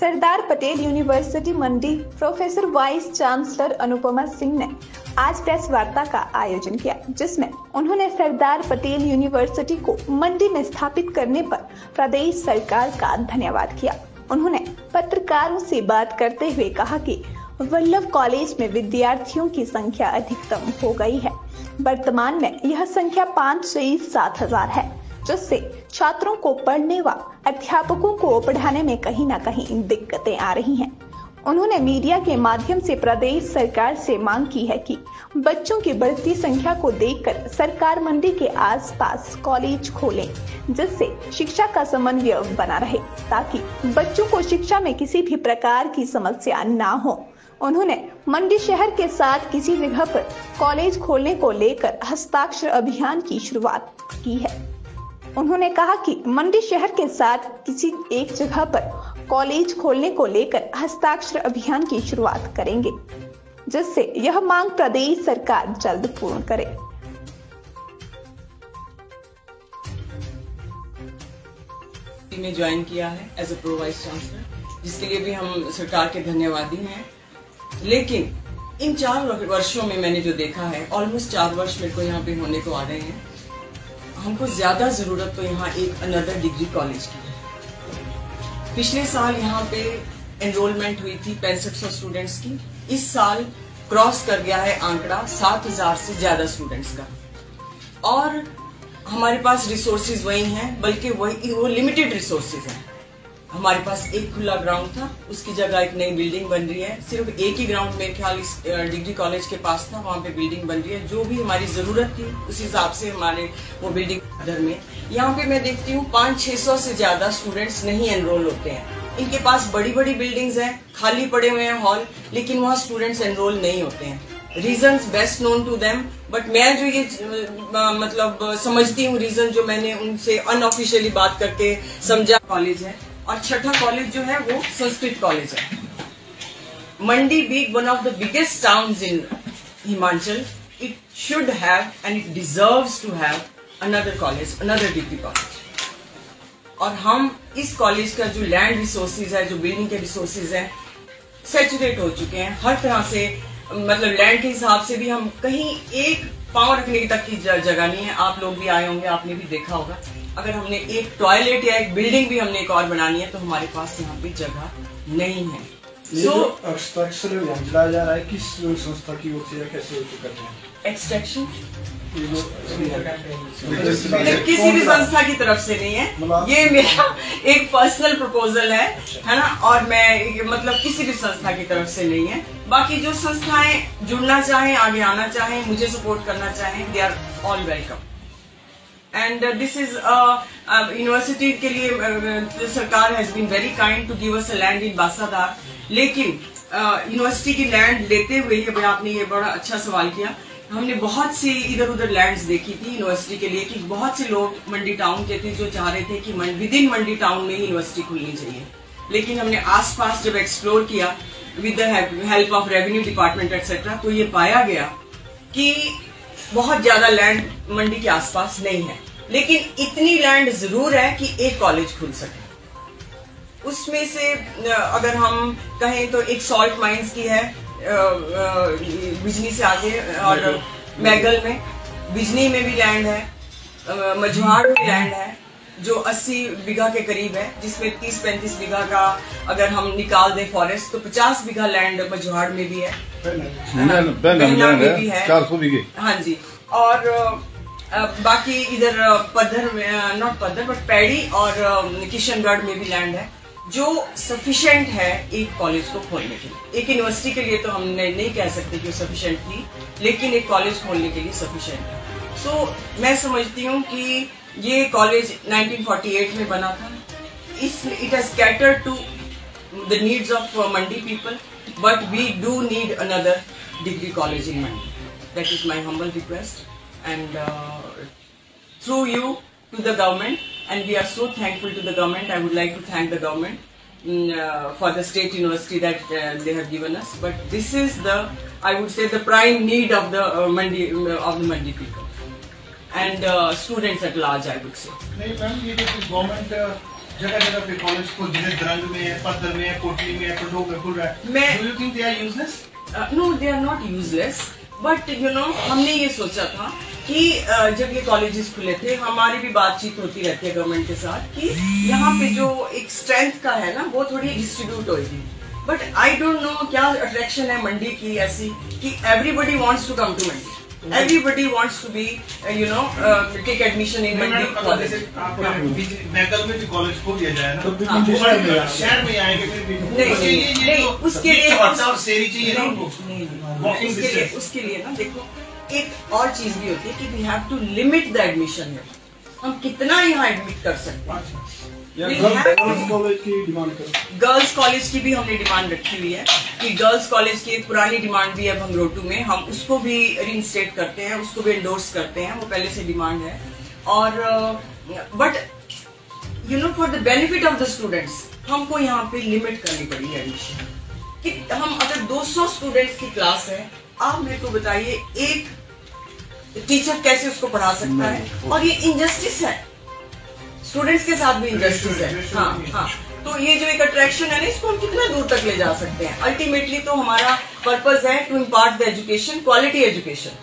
सरदार Patel university Mandi professor vice chancellor Anupama Singh ने आज press वार्ता का आयोजन किया, जिसमें उन्होंने सरदार पटेल यूनिवर्सिटी को मंडी में स्थापित करने पर प्रदेश सरकार का धन्यवाद किया। उन्होंने पत्रकारों से बात करते हुए कहा कि वल्लभ कॉलेज में विद्यार्थियों की संख्या अधिकतम हो गई है। वर्तमान में यह संख्या 5 से 7,000 है, जिससे छात्रों को पढ़ने व अध्यापकों को पढ़ाने में कहीं न कहीं दिक्कतें आ रही हैं। उन्होंने मीडिया के माध्यम से प्रदेश सरकार से मांग की है कि बच्चों की बढ़ती संख्या को देखकर सरकार मंडी के आसपास कॉलेज खोलें, जिससे शिक्षा का समन्वय बना रहे, ताकि बच्चों को शिक्षा में किसी भी प्रकार की समस्या ना हो। उन्होंने मंडी शहर के साथ किसी जगह पर कॉलेज खोलने को लेकर हस्ताक्षर अभियान की शुरुआत की है। उन्होंने कहा कि मंडी शहर के साथ किसी एक जगह पर कॉलेज खोलने को लेकर हस्ताक्षर अभियान की शुरुआत करेंगे, जिससे यह मांग प्रदेश सरकार जल्द पूर्ण करे। में ज्वाइन किया है as a pro vice chancellor, जिसके लिए भी हम सरकार के धन्यवादी हैं। लेकिन इन 4 वर्षों में मैंने जो देखा है, ऑलमोस्ट 4 वर्ष मेरे को यहाँ पे होने को आ रहे हैं, हमको ज्यादा जरूरत तो यहाँ एक अनदर डिग्री कॉलेज की है। पिछले साल यहाँ पे एनरोलमेंट हुई थी 6500 स्टूडेंट्स की। इस साल क्रॉस कर गया है आंकड़ा 7000 से ज्यादा स्टूडेंट्स का, और हमारे पास रिसोर्सेज वही हैं, बल्कि वो लिमिटेड रिसोर्सेज हैं। हमारे पास एक खुला ग्राउंड था, उसकी जगह एक नई बिल्डिंग बन रही है। सिर्फ एक ही ग्राउंड मेरे ख्याल इस डिग्री कॉलेज के पास था, वहाँ पे बिल्डिंग बन रही है। जो भी हमारी जरूरत थी उस हिसाब से हमारे वो बिल्डिंग अंदर में यहाँ पे मैं देखती हूँ 500-600 से ज्यादा स्टूडेंट्स नहीं एनरोल होते हैं। इनके पास बड़ी बड़ी बिल्डिंग्स हैं, खाली पड़े हुए हैं हॉल, लेकिन वहाँ स्टूडेंट्स एनरोल नहीं होते हैं। Reasons best known to them, but मैं जो ये मतलब समझती हूँ रीजन, जो मैंने उनसे अनऑफिशियली बात करके समझा, कॉलेज है। और छठा कॉलेज जो है वो संस्कृत कॉलेज है। Mandi being one of the biggest towns in Himachal, it should have and it deserves to have another college, another degree college. और हम इस कॉलेज का जो लैंड रिसोर्सेज है, जो बिल्डिंग के रिसोर्सेज है, सेचुरेट हो चुके हैं हर तरह से। मतलब लैंड के हिसाब से भी हम कहीं एक पांव रखने तक की जगह नहीं है। आप लोग भी आए होंगे, आपने भी देखा होगा। अगर हमने एक टॉयलेट या एक बिल्डिंग भी हमने एक और बनानी है तो हमारे पास यहाँ पे जगह नहीं है। एक्सट्रैक्शन चलाया जा रहा है, किस संस्था की ओर से या कैसे करते हैं? एक्सट्रैक्शन किसी भी संस्था की तरफ से नहीं है, ये मेरा एक पर्सनल प्रपोजल है ना, और मैं मतलब किसी भी संस्था की तरफ से नहीं है। बाकी जो संस्थाएं जुड़ना चाहें, आगे आना चाहें, मुझे सपोर्ट करना चाहें, they are all welcome. And this is university के लिए सरकार has been very kind to give us a land in Basadar. लेकिन यूनिवर्सिटी की लैंड लेते हुए, ये आपने ये बड़ा अच्छा सवाल किया, हमने बहुत सी इधर उधर लैंड्स देखी थी यूनिवर्सिटी के लिए, कि बहुत से लोग मंडी टाउन के थे जो चाह रहे थे कि विद इन मंडी टाउन में ही यूनिवर्सिटी खुलनी चाहिए। लेकिन हमने आसपास जब एक्सप्लोर किया with the help of revenue department etcetera, तो ये पाया गया कि बहुत ज्यादा लैंड मंडी के आसपास नहीं है, लेकिन इतनी लैंड जरूर है कि एक कॉलेज खुल सके। उसमें से अगर हम कहें तो एक सॉल्ट माइंस की है बिजनी से आगे, और मैगल में, बिजनी में भी लैंड है, मझवाड़ में लैंड है जो 80 बीघा के करीब है, जिसमें 30-35 बीघा का अगर हम निकाल दें फॉरेस्ट तो 50 बीघा लैंड मझवाड़ में भी है, में भी है 400 बीघे। हाँ जी। और बाकी इधर पद्धर में, नॉट पद्धर बट पैड़ी और किशनगढ़ में भी लैंड है, जो सफिशिएंट है एक कॉलेज को खोलने के लिए। एक यूनिवर्सिटी के लिए तो हम नहीं कह सकते कि वो सफिशिएंट थी, लेकिन एक कॉलेज खोलने के लिए सफिशिएंट है। सो मैं समझती हूँ कि ये कॉलेज 1948 में बना था। It has catered to the needs of Mandi people, but we do need another degree college in Mandi. That is my humble request, and through you to the government, and we are so thankful to the government. I would like to thank the government for the state university that they have given us. But this is the, I would say, the prime need of the Mandi people and students at large, I would say. नहीं ma'am, ये जो government जगह जगह पे college को जिले द्रंग में है, पद्दर में है, कोटली में है, पंडोह में खुल रहा है। Do you think they are useless? No, they are not useless. But हमने ये सोचा था कि जब ये कॉलेजेस खुले थे, हमारी भी बातचीत होती रहती है गवर्नमेंट के साथ कि यहाँ पे जो एक स्ट्रेंथ का है ना वो थोड़ी डिस्ट्रीब्यूट होगी। बट आई डोंट नो क्या अट्रैक्शन है मंडी की ऐसी कि everybody wants to come to Mandi, everybody wants to be take admission in Mandi college. मैकल में जो कॉलेज खोल दिया जाए ना शहर में आएंगे नहीं, उसके लिए उसके लिए ना देखो एक और चीज भी होती है कि we have to limit the admission. हम कितना यहाँ एडमिट कर सकते हैं। गर्ल्स कॉलेज की भी हमने डिमांड रखी हुई है कि गर्ल्स कॉलेज की एक पुरानी डिमांड भी है भंगरोटू में, हम उसको भी रीइंस्टेट करते हैं, उसको भी एंडोर्स करते हैं, वो पहले से डिमांड है। और but for the benefit of the students हमको यहाँ पे लिमिट करनी पड़ी एडमिशन कि हम अगर 200 स्टूडेंट्स की क्लास है, आप मेरे को बताइए एक टीचर कैसे उसको पढ़ा सकता है। और ये इनजस्टिस है, स्टूडेंट्स के साथ भी इनजस्टिस है। हाँ, तो ये जो एक अट्रैक्शन है ना, इसको हम कितना दूर तक ले जा सकते हैं। अल्टीमेटली तो हमारा पर्पस है to impart the education, quality education.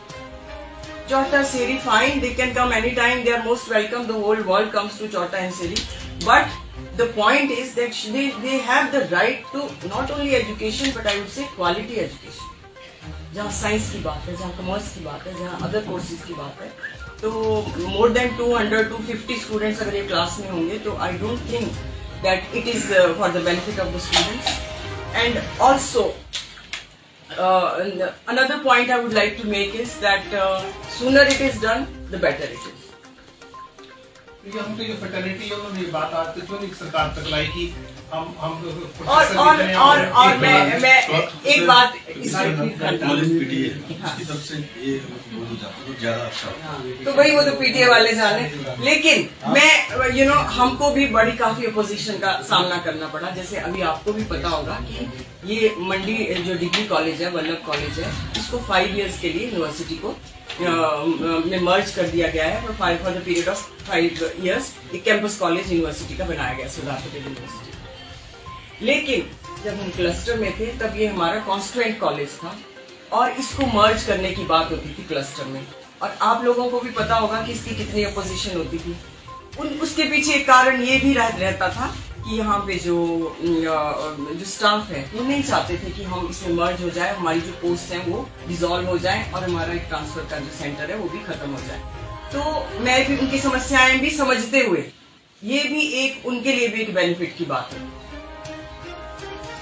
Chota Seri, fine, they can come anytime, they are most welcome, the whole world comes to Chota and Seri. But the point is that they have the right to not only education but I would say quality education. जहाँ science की बात है, जहाँ commerce की बात है, जहाँ other courses की बात है, तो मोर देन 200-250 स्टूडेंट्स अगर ये क्लास में होंगे तो I don't think that it is for the benefit of the students. And also another point I would like to make is that sooner it is done, the better it is. हम तो ये fraternity है, उन्होंने ये बात आते तो नहीं सरकार तक लाई कि हम और मैं एक बात कॉलेज पीटीए की तरफ से ये हो जाता तो ज्यादा अच्छा। तो भाई वो तो पीटीए वाले जाने, लेकिन मैं हमको भी बड़ी काफी अपोजिशन का सामना करना पड़ा। जैसे अभी आपको भी पता होगा कि ये मंडी जो डिग्री कॉलेज है, वल्लभ कॉलेज है, इसको 5 इयर्स के लिए यूनिवर्सिटी को में मर्ज कर दिया गया है। For the period of 5 years एक कैंपस कॉलेज यूनिवर्सिटी का बनाया गया, सरदार पटेल यूनिवर्सिटी। लेकिन जब हम क्लस्टर में थे तब ये हमारा कॉन्स्टिट्यूएंट कॉलेज था और इसको मर्ज करने की बात होती थी क्लस्टर में। और आप लोगों को भी पता होगा कि इसकी कितनी अपोजिशन होती थी। उसके पीछे एक कारण ये भी रहता था कि यहाँ पे जो स्टाफ है वो नहीं चाहते थे कि हम इसमें मर्ज हो जाए, हमारी जो पोस्ट है वो डिसॉल्व हो जाए और हमारा एक ट्रांसफर का जो सेंटर है वो भी खत्म हो जाए। तो मैं भी उनकी समस्याएं भी समझते हुए ये भी एक उनके लिए भी एक बेनिफिट की बात है।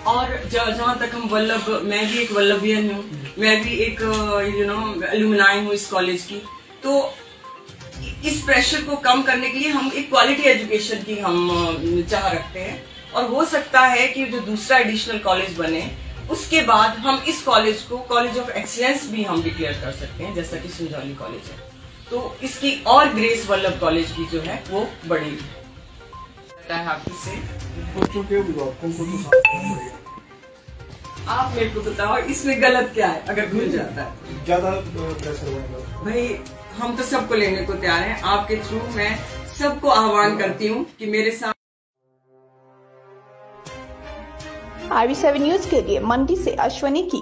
और जहाँ तक हम मैं भी एक वल्लभियन हूँ, मैं भी एक एलुमनाई हूँ इस कॉलेज की। तो इस प्रेशर को कम करने के लिए हम एक क्वालिटी एजुकेशन की हम चाह रखते हैं। और हो सकता है कि जो दूसरा एडिशनल कॉलेज बने उसके बाद हम इस कॉलेज को कॉलेज ऑफ एक्सीलेंस भी हम डिक्लेयर कर सकते हैं, जैसा कि संजौली कॉलेज है। तो इसकी और ग्रेस वल्लभ कॉलेज की जो है वो बढ़ेगी। आप मेरे को बताओ इसमें गलत क्या है अगर भूल जाता है? ज्यादा प्रेशर भाई हम तो सबको लेने को तैयार हैं। आपके थ्रू मैं सबको आह्वान करती हूँ कि मेरे साथ। RV7 न्यूज के लिए मंडी से अश्वनी की